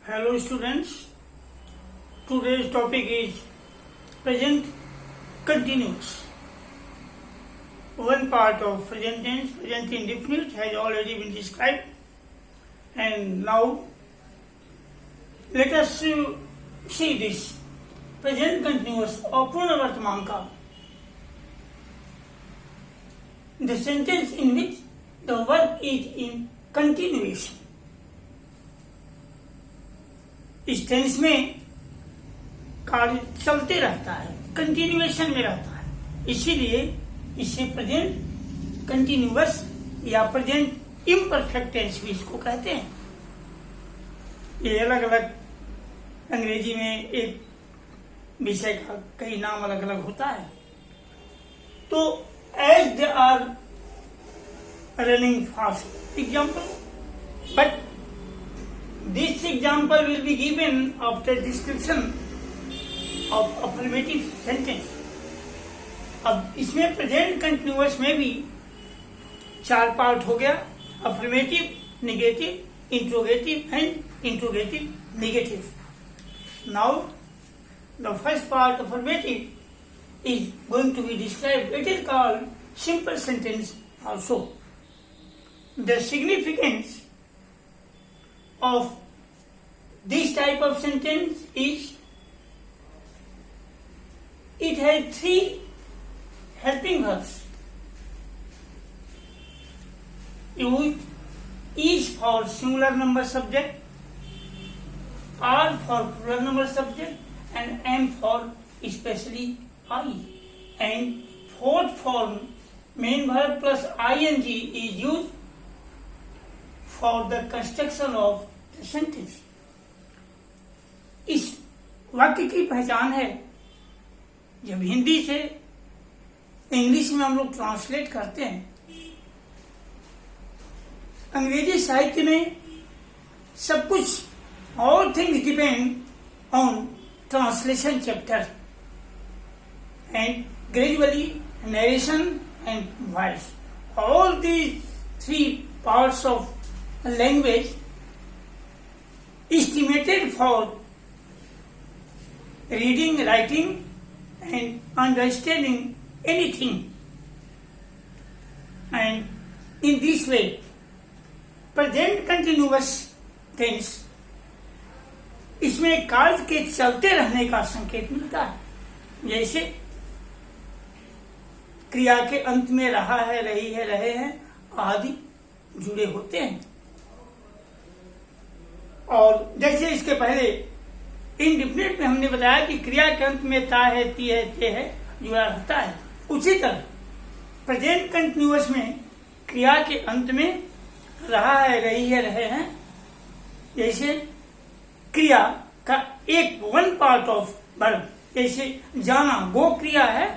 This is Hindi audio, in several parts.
Hello students, today's topic is present continuous. One part of present tense, present indefinite has already been described, and now let us see this present continuous और पूर्ण वर्तमान काल. The sentence in which the verb is in continuation. इस टेंस में कार्य चलते रहता है, कंटिन्यूएशन में रहता है, इसीलिए इसे प्रेजेंट कंटिन्यूअस या प्रेजेंट इम्परफेक्ट टेंस भी इसको कहते हैं. ये अलग अलग अंग्रेजी में एक विषय का कई नाम अलग अलग होता है. तो as they are running fast example, but this example will be given after description of affirmative sentence. अब इसमें प्रेजेंट कंटिन्यूअस में भी चार पार्ट हो गया: affirmative, negative, interrogative and interrogative negative. Now the first part affirmative is going to be described. It is called simple sentence also. The significance of this type of sentence is it has three helping verbs. Use is for singular number subject, are for plural number subject, and am for especially I. And fourth form main verb plus ing is used for the construction of the sentence. इस वाक्य की पहचान है, जब हिंदी से इंग्लिश में हम लोग ट्रांसलेट करते हैं. अंग्रेजी साहित्य में सब कुछ all things depend on translation chapter and gradually narration and voice. All these three parts of language estimated for reading, writing and understanding anything. And in this way, present continuous tense इसमें कार्य के चलते रहने का संकेत मिलता है. जैसे क्रिया के अंत में रहा है, रही है, रहे हैं आदि जुड़े होते हैं. और जैसे इसके पहले इंडिफिनिट में हमने बताया कि क्रिया के अंत में ता है, ती है, ते है जुड़ा रहता है. उसी तरह प्रेजेंट कंटिन्यूअस में क्रिया के अंत में रहा है, रही है, रहे हैं. जैसे क्रिया का एक वन पार्ट ऑफ वर्ब, जैसे जाना गो क्रिया है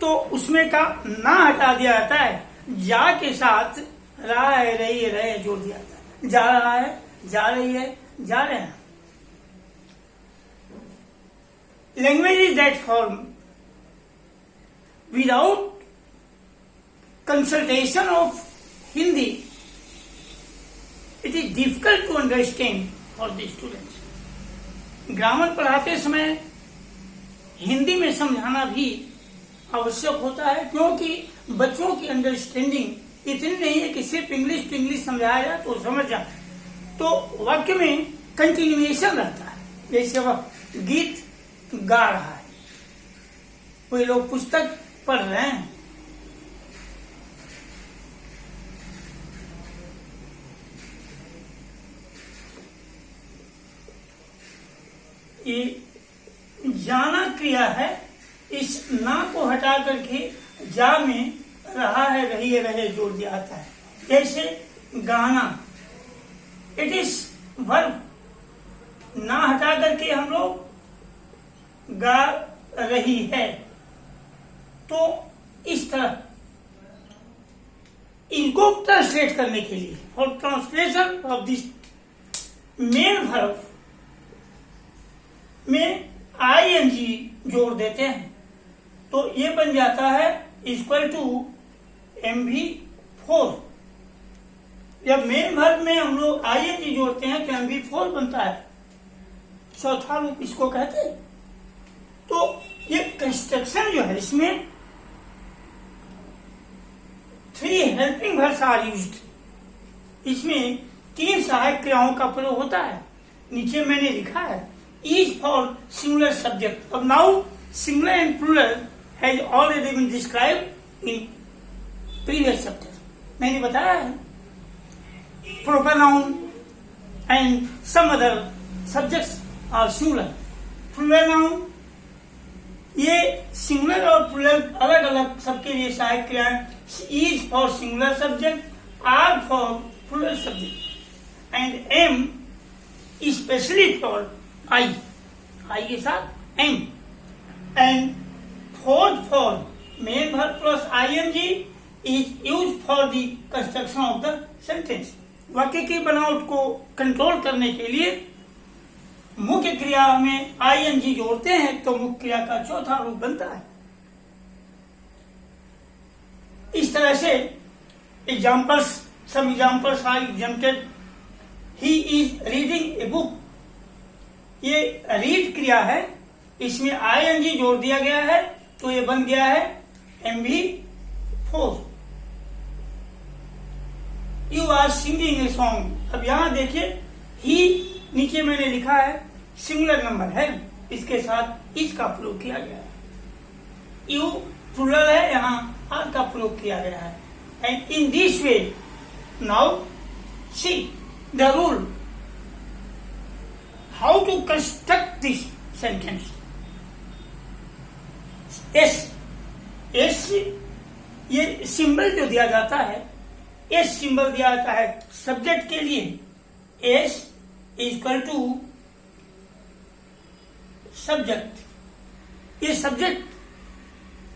तो उसमें का ना हटा दिया जाता है, जा के साथ रहा है, रही है, रहे जोड़ दिया जाता है. जा रहा है, जा रही है, जा रहे हैं. Language is that form without consultation of Hindi it is difficult to understand for the students. Grammar पढ़ाते समय हिंदी में समझाना भी आवश्यक होता है, क्योंकि बच्चों की अंडरस्टैंडिंग इतनी नहीं है कि सिर्फ इंग्लिश टू इंग्लिश समझाया जाए तो समझ जाए. तो वाक्य में कंटिन्यूएशन रहता है. जैसे वह गीत गा रहा है, कोई लोग पुस्तक पढ़ रहे हैं, ये जाना क्रिया है. इस ना को हटा करके जा में रहा है, रही है, रहे जोड़ दिया जाता है. जैसे गाना, इट इज वर्ब, ना हटा करके हम लोग गा रही है. तो इस तरह इनको ट्रांसलेट करने के लिए for translation of this main verb में आईएनजी जोड़ देते हैं. तो ये बन जाता है इक्वल टू MV4. जब मेन वर्ब में हम लोग आईएनजी जोड़ते हैं तो MV4 बनता है, चौथा रूप इसको कहते हैं। तो ये कंस्ट्रक्शन जो है इसमें 3 हेल्पिंग वर्ब्स आर यूज्ड। इसमें 3 सहायक क्रियाओं का प्रयोग होता है। नीचे मैंने लिखा है इज फॉर सिंगुलर सब्जेक्ट। अब now singular and plural has already been described in previous chapter. मैंने बताया है proper noun and some other subjects are singular. Plural noun ये सिंगुलर और प्लूरल अलग अलग सबके लिए सहायक क्रियाएं। Is for singular subject, are for plural subject and am specially for I के साथ am. And fourth for main verb plus ING is use for the construction of the sentence. वाक्य की बनावट को कंट्रोल करने के लिए मुख्य क्रिया में आईएनजी जोड़ते हैं तो मुख्य क्रिया का चौथा रूप बनता है। इस तरह से some examples are exempted. He is reading a book. ये रीड क्रिया है, इसमें आईएनजी जोड़ दिया गया है तो ये बन गया है MV4। You are singing a song। अब यहां देखिए ही नीचे मैंने लिखा है सिंगुलर नंबर है, इसके साथ इस का प्रयोग किया गया है। यू प्लूरल है, यहाँ आर का प्रयोग किया गया है। And in this way now see the rule how to construct this sentence. S ये सिंबल जो दिया जाता है, एस सिंबल दिया जाता है सब्जेक्ट के लिए। एस इक्वल टू सब्जेक्ट, ये subject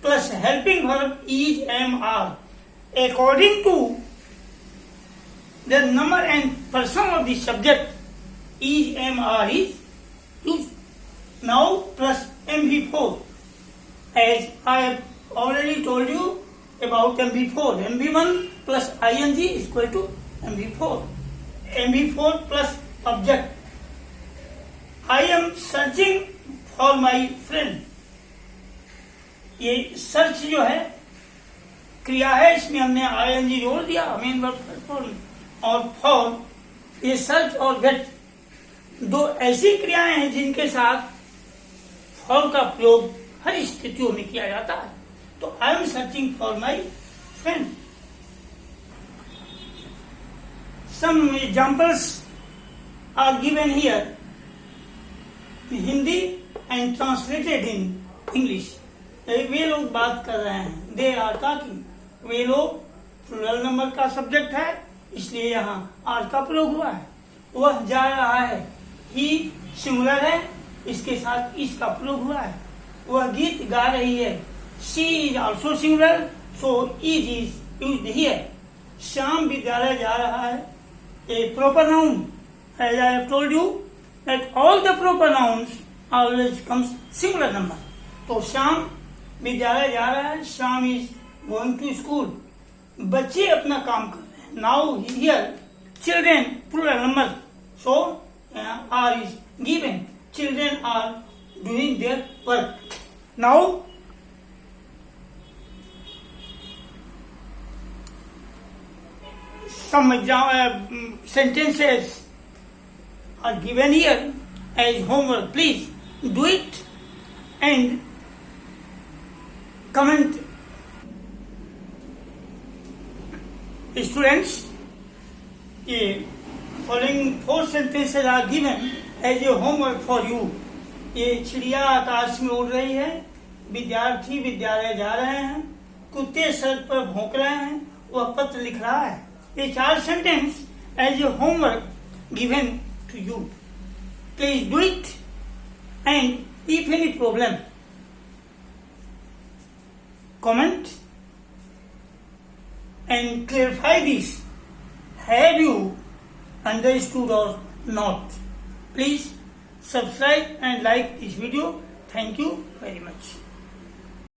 plus helping verb is am are according to the number and person of the subject is am are is use. Now plus MV4 as I have already told you about MV4. MV1 plus ing is equal to MV4. MV4 plus object. I am searching for my friend. ये सर्च जो है क्रिया है, इसमें हमने ing जोड़ दिया मेन वर्ब और फॉर। ये सर्च और गेट दो ऐसी क्रियाएं हैं जिनके साथ फॉर का प्रयोग हर स्थितियों में किया जाता है। तो I am searching for my friend. Some examples are given here in Hindi and translated in English. वे लोग बात कर रहे हैं, दे आर टॉकिंग, वे लोग प्लूरल नंबर का सब्जेक्ट है इसलिए यहाँ आर का प्रयोग हुआ है। वह जा रहा है, ही सिंगुलर है इसके साथ इस का प्रयोग हुआ है। वह गीत गा रही है, she is also singular so is used here. Shyam विद्यालय जा रहा है, a proper noun as I have told you that all the proper nouns always comes singular number. तो श्याम विद्यालय जा रहा है, Shyam is going to school. बच्चे अपना काम कर रहे हैं। Now here children plural number so are is given, children are doing their work. Now some sentences are given here as homework. Please do it and comment. Students, the following 4 sentences are given as a homework for you. ये चिड़िया आकाश में उड़ रही है, विद्यार्थी विद्यालय जा रहे हैं, कुत्ते सड़क पर भौंक रहे हैं, वह पत्र लिख रहा है। ये 4 sentence as a homework given to you. Please do it and if any problem comment and clarify this. Have you understood और not? Please subscribe and like this video. Thank you very much.